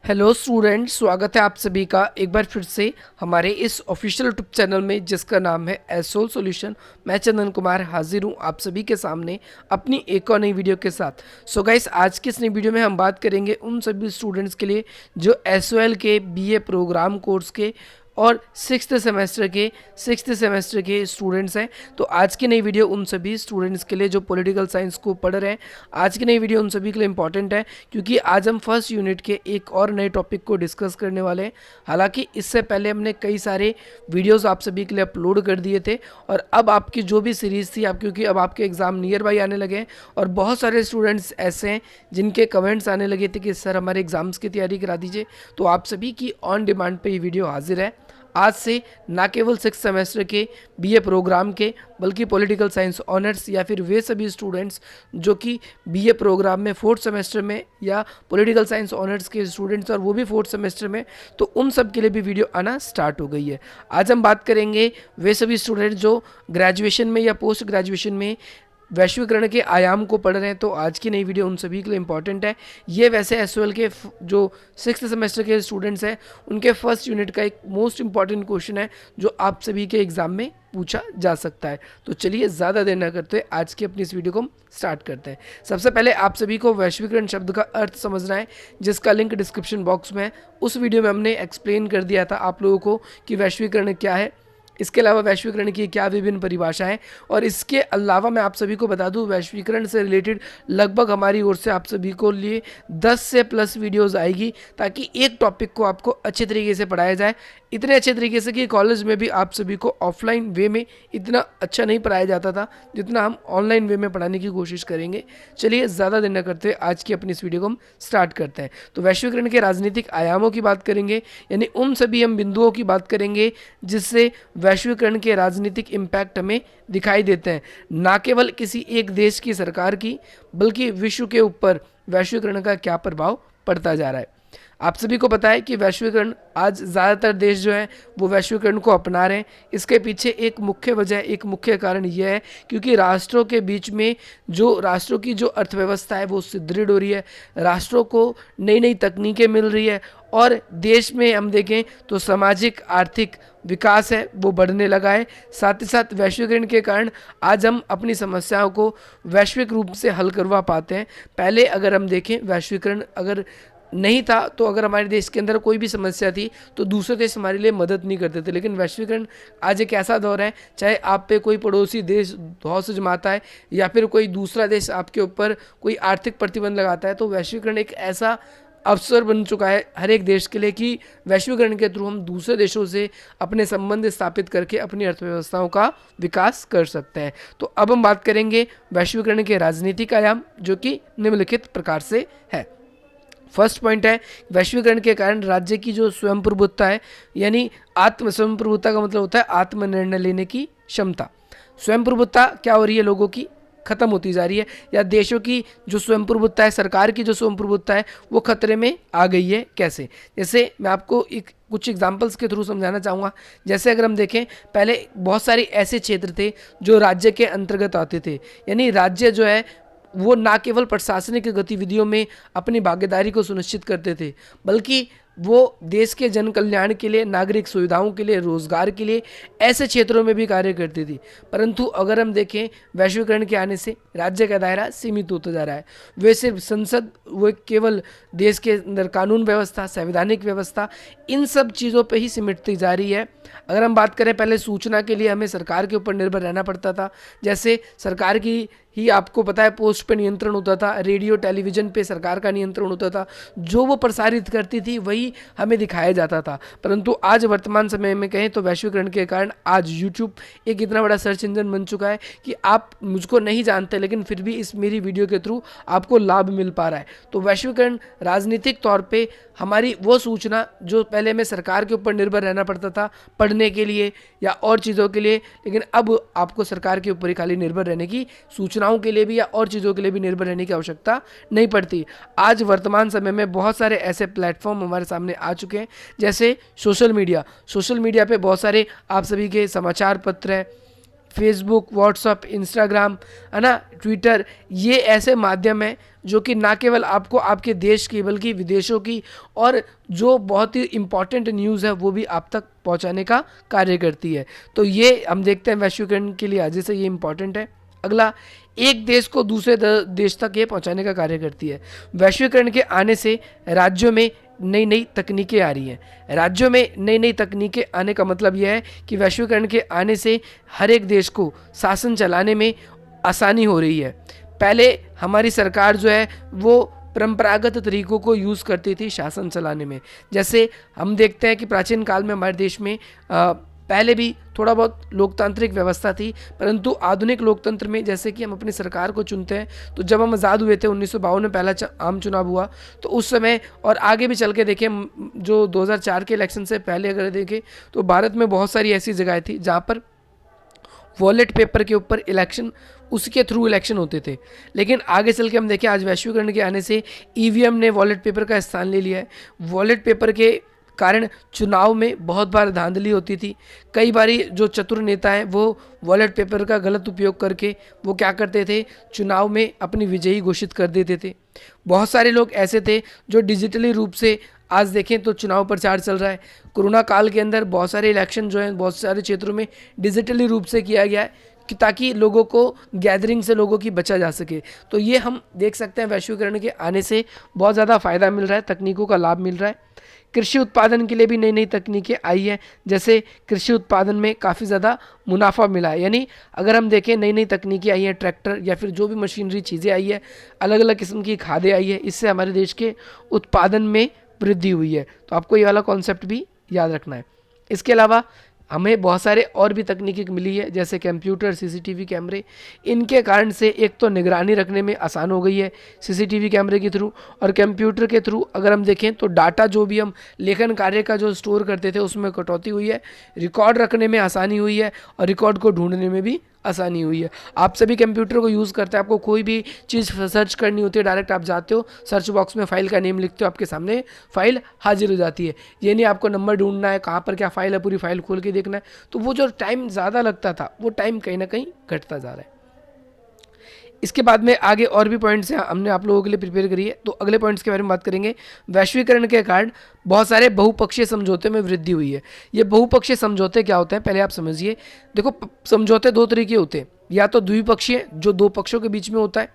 Hello students, स्वागत है आप सभी का एक बार फिर से हमारे इस ऑफिशियल यूट्यूब चैनल में जिसका नाम है एसोल सॉल्यूशन। मैं चंदन कुमार हाजिर हूँ आप सभी के सामने अपनी एक और नई वीडियो के साथ। सो गाइस, आज की इस नई वीडियो में हम बात करेंगे उन सभी स्टूडेंट्स के लिए जो एसओएल के बीए प्रोग्राम कोर्स के और सिक्स्थ सेमेस्टर के स्टूडेंट्स हैं। तो आज की नई वीडियो उन सभी स्टूडेंट्स के लिए जो पॉलिटिकल साइंस को पढ़ रहे हैं। आज की नई वीडियो उन सभी के लिए इंपॉर्टेंट है क्योंकि आज हम फर्स्ट यूनिट के एक और नए टॉपिक को डिस्कस करने वाले हैं। हालांकि इससे पहले हमने कई सारे वीडियोस आप सभी के लिए अपलोड कर दिए थे और अब आपकी जो भी सीरीज़ थी, आप क्योंकि अब आपके एग्ज़ाम नियर बाई आने लगे हैं और बहुत सारे स्टूडेंट्स ऐसे हैं जिनके कमेंट्स आने लगे थे कि सर हमारे एग्ज़ाम्स की तैयारी करा दीजिए। तो आप सभी की ऑन डिमांड पे ये वीडियो हाजिर है। आज से ना केवल सिक्स सेमेस्टर के बीए प्रोग्राम के बल्कि पॉलिटिकल साइंस ऑनर्स या फिर वे सभी स्टूडेंट्स जो कि बीए प्रोग्राम में फोर्थ सेमेस्टर में या पॉलिटिकल साइंस ऑनर्स के स्टूडेंट्स और वो भी फोर्थ सेमेस्टर में, तो उन सब के लिए भी वीडियो आना स्टार्ट हो गई है। आज हम बात करेंगे वे सभी स्टूडेंट्स जो ग्रेजुएशन में या पोस्ट ग्रेजुएशन में वैश्वीकरण के आयाम को पढ़ रहे हैं। तो आज की नई वीडियो उन सभी के लिए इंपॉर्टेंट है। ये वैसे एसओएल के जो सिक्स्थ सेमेस्टर के स्टूडेंट्स हैं उनके फर्स्ट यूनिट का एक मोस्ट इंपॉर्टेंट क्वेश्चन है जो आप सभी के एग्जाम में पूछा जा सकता है। तो चलिए ज़्यादा देर न करते हुए आज की अपनी इस वीडियो को हम स्टार्ट करते हैं। सबसे पहले आप सभी को वैश्वीकरण शब्द का अर्थ समझना है, जिसका लिंक डिस्क्रिप्शन बॉक्स में है। उस वीडियो में हमने एक्सप्लेन कर दिया था आप लोगों को कि वैश्वीकरण क्या है, इसके अलावा वैश्वीकरण की क्या विभिन्न परिभाषाएं, और इसके अलावा मैं आप सभी को बता दूं वैश्वीकरण से रिलेटेड लगभग हमारी ओर से आप सभी को लिए 10 से प्लस वीडियोस आएगी ताकि एक टॉपिक को आपको अच्छे तरीके से पढ़ाया जाए। इतने अच्छे तरीके से कि कॉलेज में भी आप सभी को ऑफलाइन वे में इतना अच्छा नहीं पढ़ाया जाता था जितना हम ऑनलाइन वे में पढ़ाने की कोशिश करेंगे। चलिए ज़्यादा देर न करते आज की अपनी इस वीडियो को हम स्टार्ट करते हैं। तो वैश्वीकरण के राजनीतिक आयामों की बात करेंगे, यानी उन सभी हम बिंदुओं की बात करेंगे जिससे वैश्वीकरण के राजनीतिक इम्पैक्ट हमें दिखाई देते हैं, ना केवल किसी एक देश की सरकार की बल्कि विश्व के ऊपर वैश्वीकरण का क्या प्रभाव पड़ता जा रहा है। आप सभी को पता है कि वैश्वीकरण आज ज़्यादातर देश जो है वो वैश्वीकरण को अपना रहे हैं। इसके पीछे एक मुख्य वजह, एक मुख्य कारण यह है क्योंकि राष्ट्रों के बीच में जो राष्ट्रों की जो अर्थव्यवस्था है वो सुदृढ़ हो रही है, राष्ट्रों को नई नई तकनीकें मिल रही है और देश में हम देखें तो सामाजिक आर्थिक विकास है वो बढ़ने लगा है। साथ ही साथ वैश्वीकरण के कारण आज हम अपनी समस्याओं को वैश्विक रूप से हल करवा पाते हैं। पहले अगर हम देखें वैश्वीकरण अगर नहीं था तो अगर हमारे देश के अंदर कोई भी समस्या थी तो दूसरे देश हमारे लिए मदद नहीं करते थे, लेकिन वैश्वीकरण आज एक ऐसा दौर है, चाहे आप पे कोई पड़ोसी देश धौंस जमाता है या फिर कोई दूसरा देश आपके ऊपर कोई आर्थिक प्रतिबंध लगाता है, तो वैश्वीकरण एक ऐसा अवसर बन चुका है हर एक देश के लिए कि वैश्वीकरण के थ्रू हम दूसरे देशों से अपने संबंध स्थापित करके अपनी अर्थव्यवस्थाओं का विकास कर सकते हैं। तो अब हम बात करेंगे वैश्वीकरण के राजनीतिक आयाम जो कि निम्नलिखित प्रकार से है। फर्स्ट पॉइंट है वैश्वीकरण के कारण राज्य की जो स्वयं प्रभुत्ता है, यानी आत्म स्वयं प्रभुत्ता का मतलब होता है आत्मनिर्णय लेने की क्षमता। स्वयं प्रभुत्ता क्या हो रही है, लोगों की खत्म होती जा रही है, या देशों की जो स्वयं प्रभुत्ता है, सरकार की जो स्वयं प्रभुत्ता है वो खतरे में आ गई है। कैसे? जैसे मैं आपको एक कुछ एग्जाम्पल्स के थ्रू समझाना चाहूँगा। जैसे अगर हम देखें पहले बहुत सारे ऐसे क्षेत्र थे जो राज्य के अंतर्गत आते थे, यानी राज्य जो है वो ना केवल प्रशासनिक गतिविधियों में अपनी भागीदारी को सुनिश्चित करते थे बल्कि वो देश के जन कल्याण के लिए, नागरिक सुविधाओं के लिए, रोजगार के लिए ऐसे क्षेत्रों में भी कार्य करती थी। परंतु अगर हम देखें वैश्वीकरण के आने से राज्य का दायरा सीमित होता जा रहा है। वे सिर्फ संसद, वो केवल देश के अंदर कानून व्यवस्था, संवैधानिक व्यवस्था, इन सब चीज़ों पे ही सिमटती जा रही है। अगर हम बात करें पहले सूचना के लिए हमें सरकार के ऊपर निर्भर रहना पड़ता था, जैसे सरकार की ही आपको पता है पोस्ट पे नियंत्रण होता था, रेडियो टेलीविज़न पे सरकार का नियंत्रण होता था, जो वो प्रसारित करती थी वही हमें दिखाया जाता था। परंतु आज वर्तमान समय में कहें तो वैश्वीकरण के कारण आज यूट्यूब एक इतना बड़ा सर्च इंजन बन चुका है कि आप मुझको नहीं जानते लेकिन फिर भी इस मेरी वीडियो के थ्रू आपको लाभ मिल पा रहा है। तो वैश्वीकरण राजनीतिक तौर पे हमारी वो सूचना जो पहले हमें सरकार के ऊपर निर्भर रहना पड़ता था पढ़ने के लिए या और चीज़ों के लिए, लेकिन अब आपको सरकार के ऊपर ही खाली निर्भर रहने की, सूचनाओं के लिए भी या और चीज़ों के लिए भी निर्भर रहने की आवश्यकता नहीं पड़ती। आज वर्तमान समय में बहुत सारे ऐसे प्लेटफॉर्म हमारे सामने आ चुके हैं, जैसे सोशल मीडिया पे बहुत सारे आप सभी के समाचार पत्र हैं, फेसबुक, व्हाट्सअप, इंस्टाग्राम, है ना, ट्विटर, ये ऐसे माध्यम हैं जो कि ना केवल आपको आपके देश की बल्कि विदेशों की और जो बहुत ही इम्पॉर्टेंट न्यूज़ है वो भी आप तक पहुंचाने का कार्य करती है। तो ये हम देखते हैं वैश्वीकरण के लिए आज से ये इम्पॉर्टेंट है। अगला, एक देश को दूसरे देश तक ये पहुंचाने का कार्य करती है। वैश्वीकरण के आने से राज्यों में नई नई तकनीकें आ रही हैं। राज्यों में नई नई तकनीकें आने का मतलब यह है कि वैश्वीकरण के आने से हर एक देश को शासन चलाने में आसानी हो रही है। पहले हमारी सरकार जो है वो परंपरागत तरीकों को यूज़ करती थी शासन चलाने में। जैसे हम देखते हैं कि प्राचीन काल में हमारे देश में पहले भी थोड़ा बहुत लोकतांत्रिक व्यवस्था थी, परंतु आधुनिक लोकतंत्र में जैसे कि हम अपनी सरकार को चुनते हैं, तो जब हम आज़ाद हुए थे 1952 में पहला आम चुनाव हुआ, तो उस समय और आगे भी चल के देखें, जो 2004 के इलेक्शन से पहले अगर देखें तो भारत में बहुत सारी ऐसी जगह थी जहाँ पर वॉलेट पेपर के ऊपर इलेक्शन, उसके थ्रू इलेक्शन होते थे। लेकिन आगे चल के हम देखें आज वैश्वीकरण के आने से ईवीएम ने वॉलेट पेपर का स्थान ले लिया है। वॉलेट पेपर के कारण चुनाव में बहुत बार धांधली होती थी। कई बारी जो चतुर नेता हैं वो वॉलेट पेपर का गलत उपयोग करके वो क्या करते थे, चुनाव में अपनी विजयी घोषित कर देते थे। बहुत सारे लोग ऐसे थे जो डिजिटली रूप से, आज देखें तो चुनाव प्रचार चल रहा है, कोरोना काल के अंदर बहुत सारे इलेक्शन जो हैं बहुत सारे क्षेत्रों में डिजिटली रूप से किया गया है कि ताकि लोगों को गैदरिंग से लोगों की बचा जा सके। तो ये हम देख सकते हैं वैश्वीकरण के आने से बहुत ज़्यादा फ़ायदा मिल रहा है, तकनीकों का लाभ मिल रहा है। कृषि उत्पादन के लिए भी नई नई तकनीकें आई हैं, जैसे कृषि उत्पादन में काफ़ी ज़्यादा मुनाफा मिला है। यानी अगर हम देखें नई नई तकनीकें आई हैं, ट्रैक्टर या फिर जो भी मशीनरी चीज़ें आई है, अलग अलग किस्म की खादें आई है, इससे हमारे देश के उत्पादन में वृद्धि हुई है। तो आपको ये वाला कॉन्सेप्ट भी याद रखना है। इसके अलावा हमें बहुत सारे और भी तकनीकें मिली है, जैसे कंप्यूटर, सीसीटीवी कैमरे। इनके कारण से एक तो निगरानी रखने में आसान हो गई है सीसीटीवी कैमरे के थ्रू, और कंप्यूटर के थ्रू अगर हम देखें तो डाटा जो भी हम लेखन कार्य का जो स्टोर करते थे उसमें कटौती हुई है, रिकॉर्ड रखने में आसानी हुई है और रिकॉर्ड को ढूंढने में भी आसानी हुई है। आप सभी कंप्यूटर को यूज़ करते हैं, आपको कोई भी चीज़ सर्च करनी होती है, डायरेक्ट आप जाते हो, सर्च बॉक्स में फाइल का नेम लिखते हो, आपके सामने फाइल हाजिर हो जाती है। ये नहीं आपको नंबर ढूंढना है, कहाँ पर क्या फाइल है, पूरी फाइल खोल के देखना है। तो वो जो टाइम ज़्यादा लगता था वो टाइम कहीं ना कहीं घटता जा रहा है। इसके बाद में आगे और भी पॉइंट्स हैं हमने आप लोगों के लिए प्रिपेयर करी है, तो अगले पॉइंट्स के बारे में बात करेंगे। वैश्वीकरण के कारण बहुत सारे बहुपक्षीय समझौते में वृद्धि हुई है। ये बहुपक्षीय समझौते क्या होते हैं पहले आप समझिए। देखो, समझौते दो तरीके होते हैं, या तो द्विपक्षीय जो दो पक्षों के बीच में होता है,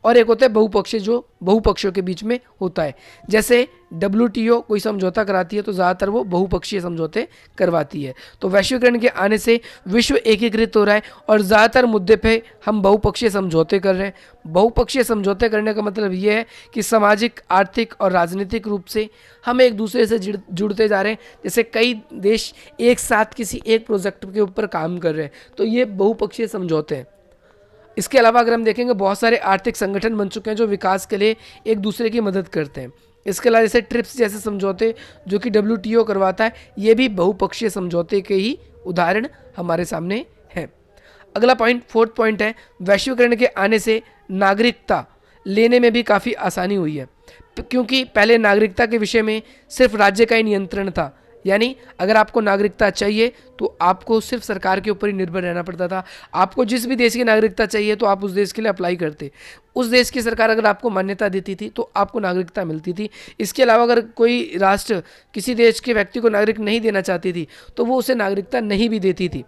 और एक होता है बहुपक्षीय जो बहुपक्षों के बीच में होता है। जैसे WTO कोई समझौता कराती है तो ज़्यादातर वो बहुपक्षीय समझौते करवाती है। तो वैश्वीकरण के आने से विश्व एकीकृत हो रहा है और ज़्यादातर मुद्दे पे हम बहुपक्षीय समझौते कर रहे हैं। बहुपक्षीय समझौते करने का मतलब ये है कि सामाजिक, आर्थिक और राजनीतिक रूप से हम एक दूसरे से जुड़ते जा रहे हैं। जैसे कई देश एक साथ किसी एक प्रोजेक्ट के ऊपर काम कर रहे हैं, तो ये बहुपक्षीय समझौते हैं। इसके अलावा अगर हम देखेंगे बहुत सारे आर्थिक संगठन बन चुके हैं जो विकास के लिए एक दूसरे की मदद करते हैं। इसके अलावा जैसे ट्रिप्स जैसे समझौते जो कि WTO करवाता है, ये भी बहुपक्षीय समझौते के ही उदाहरण हमारे सामने हैं। अगला पॉइंट, फोर्थ पॉइंट है, वैश्वीकरण के आने से नागरिकता लेने में भी काफ़ी आसानी हुई है, क्योंकि पहले नागरिकता के विषय में सिर्फ राज्य का ही नियंत्रण था। यानी अगर आपको नागरिकता चाहिए तो आपको सिर्फ सरकार के ऊपर ही निर्भर रहना पड़ता था। आपको जिस भी देश की नागरिकता चाहिए तो आप उस देश के लिए अप्लाई करते, उस देश की सरकार अगर आपको मान्यता देती थी तो आपको नागरिकता मिलती थी। इसके अलावा अगर कोई राष्ट्र किसी देश के व्यक्ति को नागरिक नहीं देना चाहती थी तो वो उसे नागरिकता नहीं भी देती थी।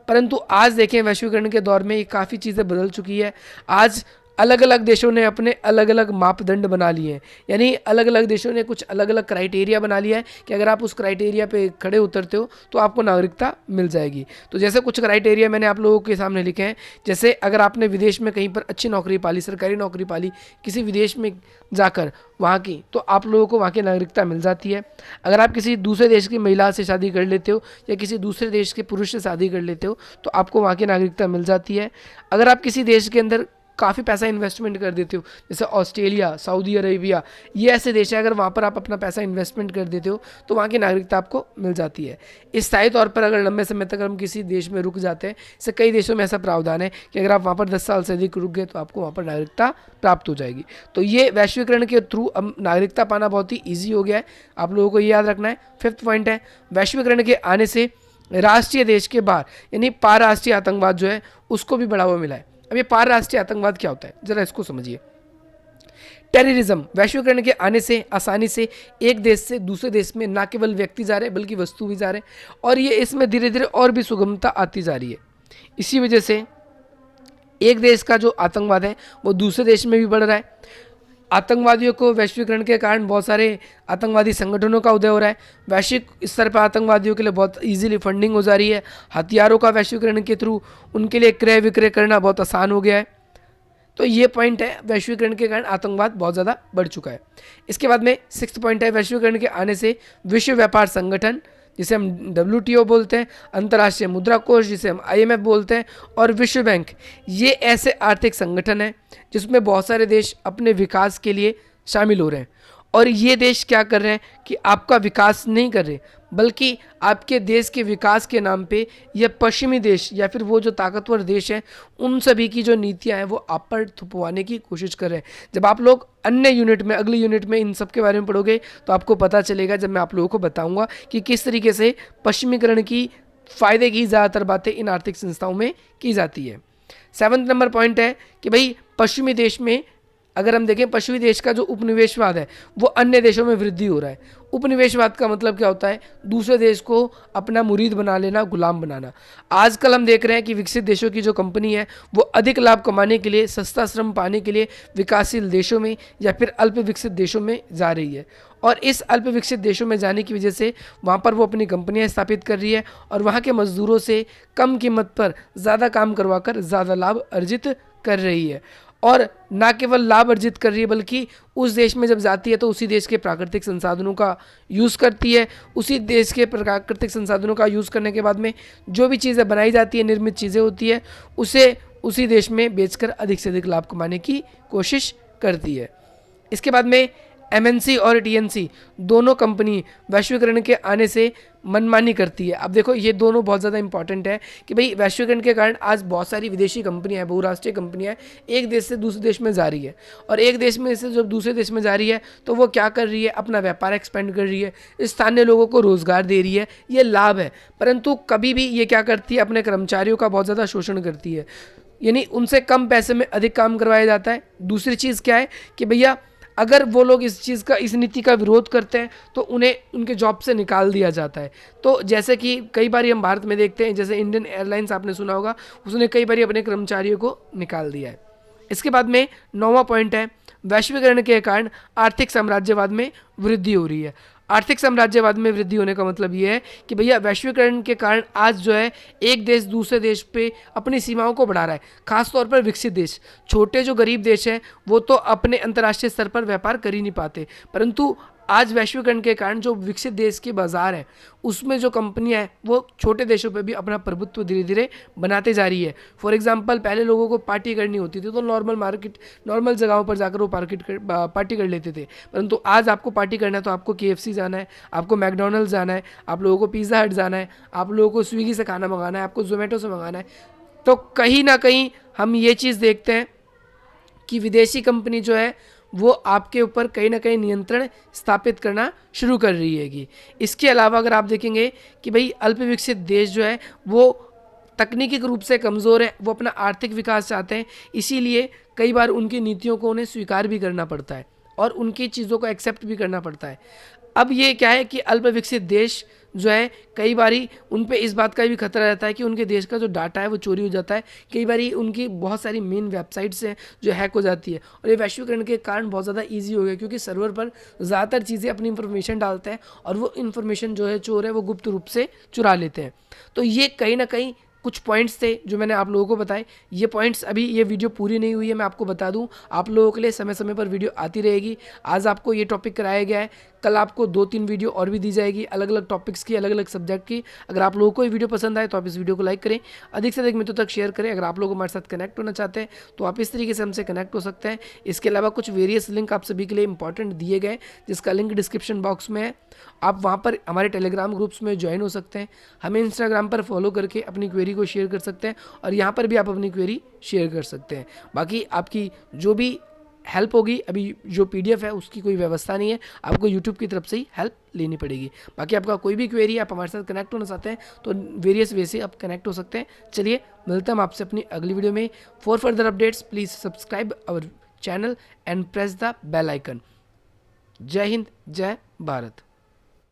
परंतु आज देखें वैश्वीकरण के दौर में ये काफ़ी चीज़ें बदल चुकी है। आज अलग अलग देशों ने अपने अलग अलग मापदंड बना लिए हैं, यानी अलग अलग देशों ने कुछ अलग अलग क्राइटेरिया बना लिया है कि अगर आप उस क्राइटेरिया पे खड़े उतरते हो तो आपको नागरिकता मिल जाएगी। तो जैसे कुछ क्राइटेरिया मैंने आप लोगों के सामने लिखे हैं, जैसे अगर आपने विदेश में कहीं पर अच्छी नौकरी पाली, सरकारी नौकरी पाली किसी विदेश में जाकर वहाँ की, तो आप लोगों को वहाँ की नागरिकता मिल जाती है। अगर आप किसी दूसरे देश की महिला से शादी कर लेते हो या किसी दूसरे देश के पुरुष से शादी कर लेते हो तो आपको वहाँ की नागरिकता मिल जाती है। अगर आप किसी देश के अंदर काफ़ी पैसा इन्वेस्टमेंट कर देते हो, जैसे ऑस्ट्रेलिया, सऊदी अरेबिया, ये ऐसे देश हैं, अगर वहाँ पर आप अपना पैसा इन्वेस्टमेंट कर देते हो तो वहाँ की नागरिकता आपको मिल जाती है। स्थायी तौर पर अगर लंबे समय तक हम किसी देश में रुक जाते हैं, जैसे कई देशों में ऐसा प्रावधान है कि अगर आप वहाँ पर 10 साल से अधिक रुक गए तो आपको वहाँ पर नागरिकता प्राप्त हो जाएगी। तो ये वैश्वीकरण के थ्रू अब नागरिकता पाना बहुत ही ईजी हो गया है, आप लोगों को ये याद रखना है। फिफ्थ पॉइंट है, वैश्वीकरण के आने से राष्ट्रीय देश के बाहर, यानी पारराष्ट्रीय आतंकवाद जो है उसको भी बढ़ावा मिला है। अब ये पारराष्ट्रीय आतंकवाद क्या होता है, जरा इसको समझिए। टेररिज्म, वैश्वीकरण के आने से आसानी से एक देश से दूसरे देश में ना केवल व्यक्ति जा रहे हैं बल्कि वस्तु भी जा रहे हैं, और ये इसमें धीरे धीरे और भी सुगमता आती जा रही है। इसी वजह से एक देश का जो आतंकवाद है वो दूसरे देश में भी बढ़ रहा है। आतंकवादियों को वैश्वीकरण के कारण बहुत सारे आतंकवादी संगठनों का उदय हो रहा है। वैश्विक स्तर पर आतंकवादियों के लिए बहुत इजीली फंडिंग हो जा रही है। हथियारों का वैश्वीकरण के थ्रू उनके लिए क्रय विक्रय करना बहुत आसान हो गया है। तो ये पॉइंट है, वैश्वीकरण के कारण आतंकवाद बहुत ज़्यादा बढ़ चुका है। इसके बाद में 6th पॉइंट है, वैश्वीकरण के आने से विश्व व्यापार संगठन, जिसे हम WTO बोलते हैं, अंतर्राष्ट्रीय मुद्रा कोष जिसे हम IMF बोलते हैं, और विश्व बैंक, ये ऐसे आर्थिक संगठन हैं जिसमें बहुत सारे देश अपने विकास के लिए शामिल हो रहे हैं। और ये देश क्या कर रहे हैं कि आपका विकास नहीं कर रहे, बल्कि आपके देश के विकास के नाम पे ये पश्चिमी देश या फिर वो जो ताकतवर देश हैं उन सभी की जो नीतियां हैं वो आप पर थुपवाने की कोशिश कर रहे हैं। जब आप लोग अन्य यूनिट में, अगली यूनिट में इन सब के बारे में पढ़ोगे तो आपको पता चलेगा, जब मैं आप लोगों को बताऊंगा कि किस तरीके से पश्चिमीकरण की फ़ायदे की ज़्यादातर बातें इन आर्थिक संस्थाओं में की जाती है। 7th नंबर पॉइंट है कि भाई पश्चिमी देश में, अगर हम देखें पश्चिमी देश का जो उपनिवेशवाद है वो अन्य देशों में वृद्धि हो रहा है। उपनिवेशवाद का मतलब क्या होता है, दूसरे देश को अपना मुरीद बना लेना, गुलाम बनाना। आजकल हम देख रहे हैं कि विकसित देशों की जो कंपनी है वो अधिक लाभ कमाने के लिए, सस्ता श्रम पाने के लिए विकासशील देशों में या फिर अल्प विकसित देशों में जा रही है, और इस अल्प विकसित देशों में जाने की वजह से वहाँ पर वो अपनी कंपनियाँ स्थापित कर रही है और वहाँ के मजदूरों से कम कीमत पर ज़्यादा काम करवाकर ज़्यादा लाभ अर्जित कर रही है। और ना केवल लाभ अर्जित कर रही है बल्कि उस देश में जब जाती है तो उसी देश के प्राकृतिक संसाधनों का यूज़ करती है। उसी देश के प्राकृतिक संसाधनों का यूज़ करने के बाद में जो भी चीज़ें बनाई जाती है, निर्मित चीज़ें होती है, उसे उसी देश में बेचकर अधिक से अधिक लाभ कमाने की कोशिश करती है। इसके बाद में MNC और TNC दोनों कंपनी वैश्वीकरण के आने से मनमानी करती है। अब देखो ये दोनों बहुत ज़्यादा इंपॉर्टेंट है कि भाई वैश्वीकरण के कारण आज बहुत सारी विदेशी कंपनियां, बहुराष्ट्रीय कंपनियां एक देश से दूसरे देश में जा रही है, और एक देश में से जब दूसरे देश में जा रही है तो वो क्या कर रही है, अपना व्यापार एक्सपेंड कर रही है, स्थानीय लोगों को रोज़गार दे रही है, ये लाभ है। परंतु कभी भी ये क्या करती है, अपने कर्मचारियों का बहुत ज़्यादा शोषण करती है, यानी उनसे कम पैसे में अधिक काम करवाया जाता है। दूसरी चीज़ क्या है कि भैया अगर वो लोग इस नीति का विरोध करते हैं तो उन्हें उनके जॉब से निकाल दिया जाता है। तो जैसे कि कई बार हम भारत में देखते हैं, जैसे इंडियन एयरलाइंस आपने सुना होगा, उसने कई बार अपने कर्मचारियों को निकाल दिया है। इसके बाद में 9वां पॉइंट है, वैश्वीकरण के कारण आर्थिक साम्राज्यवाद में वृद्धि हो रही है। आर्थिक साम्राज्यवाद में वृद्धि होने का मतलब ये है कि भैया वैश्वीकरण के कारण आज जो है एक देश दूसरे देश पे अपनी सीमाओं को बढ़ा रहा है। खासतौर पर विकसित देश, छोटे जो गरीब देश हैं वो तो अपने अंतर्राष्ट्रीय स्तर पर व्यापार कर ही नहीं पाते, परंतु आज वैश्वीकरण के कारण जो विकसित देश के बाजार हैं उसमें जो कंपनियां हैं वो छोटे देशों पे भी अपना प्रभुत्व धीरे धीरे बनाते जा रही है। फॉर एग्जांपल पहले लोगों को पार्टी करनी होती थी तो नॉर्मल जगहों पर जाकर वो पार्टी कर लेते थे, परंतु आज आपको पार्टी करना है तो आपको KFC जाना है, आपको मैकडोनल्ड्स जाना है, आप लोगों को पिज़्ज़ा हट जाना है, आप लोगों को स्विगी से खाना मंगाना है, आपको जोमेटो से मंगाना है। तो कहीं ना कहीं हम ये चीज़ देखते हैं कि विदेशी कंपनी जो है वो आपके ऊपर कहीं ना कहीं नियंत्रण स्थापित करना शुरू कर रही हैगी। इसके अलावा अगर आप देखेंगे कि भाई अल्प विकसित देश जो है वो तकनीकी रूप से कमज़ोर है, वो अपना आर्थिक विकास चाहते हैं, इसीलिए कई बार उनकी नीतियों को उन्हें स्वीकार भी करना पड़ता है और उनकी चीज़ों को एक्सेप्ट भी करना पड़ता है। अब ये क्या है कि अल्प विकसित देश जो है कई बारी उन पे इस बात का भी खतरा रहता है कि उनके देश का जो डाटा है वो चोरी हो जाता है। कई बारी उनकी बहुत सारी मेन वेबसाइट्स हैं जो हैक हो जाती है, और ये वैश्वीकरण के कारण बहुत ज़्यादा ईजी हो गया क्योंकि सर्वर पर ज़्यादातर चीज़ें अपनी इन्फॉर्मेशन डालते हैं और वो इन्फॉर्मेशन जो है चोर है वो गुप्त रूप से चुरा लेते हैं। तो ये कहीं ना कहीं कुछ पॉइंट्स थे जो मैंने आप लोगों को बताए। ये पॉइंट्स, अभी ये वीडियो पूरी नहीं हुई है, मैं आपको बता दूं, आप लोगों के लिए समय समय पर वीडियो आती रहेगी। आज आपको ये टॉपिक कराया गया है, कल आपको 2-3 वीडियो और भी दी जाएगी अलग अलग टॉपिक्स की, अलग अलग सब्जेक्ट की। अगर आप लोगों को ये वीडियो पसंद आए तो आप इस वीडियो को लाइक करें, अधिक से अधिक मित्रों तक शेयर करें। अगर आप लोग हमारे साथ कनेक्ट होना चाहते हैं तो आप इस तरीके से हमसे कनेक्ट हो सकते हैं। इसके अलावा कुछ वेरियस लिंक आप सभी के लिए इंपॉर्टेंट दिए गए, जिसका लिंक डिस्क्रिप्शन बॉक्स में है। आप वहाँ पर हमारे टेलीग्राम ग्रुप्स में ज्वाइन हो सकते हैं, हमें इंस्टाग्राम पर फॉलो करके अपनी क्वेरी को शेयर कर सकते हैं और यहाँ पर भी आप अपनी क्वेरी शेयर कर सकते हैं। बाकी आपकी जो भी हेल्प होगी। अभी जो PDF है उसकी कोई व्यवस्था नहीं है, आपको यूट्यूब की तरफ से ही हेल्प लेनी पड़ेगी। बाकी आपका कोई भी क्वेरी आप हमारे साथ कनेक्ट होना चाहते हैं तो वेरियस वे से आप कनेक्ट हो सकते हैं। चलिए मिलते हैं हम आपसे अपनी अगली वीडियो में। For further updates please subscribe our channel and press the bell icon. जय हिंद, जय भारत।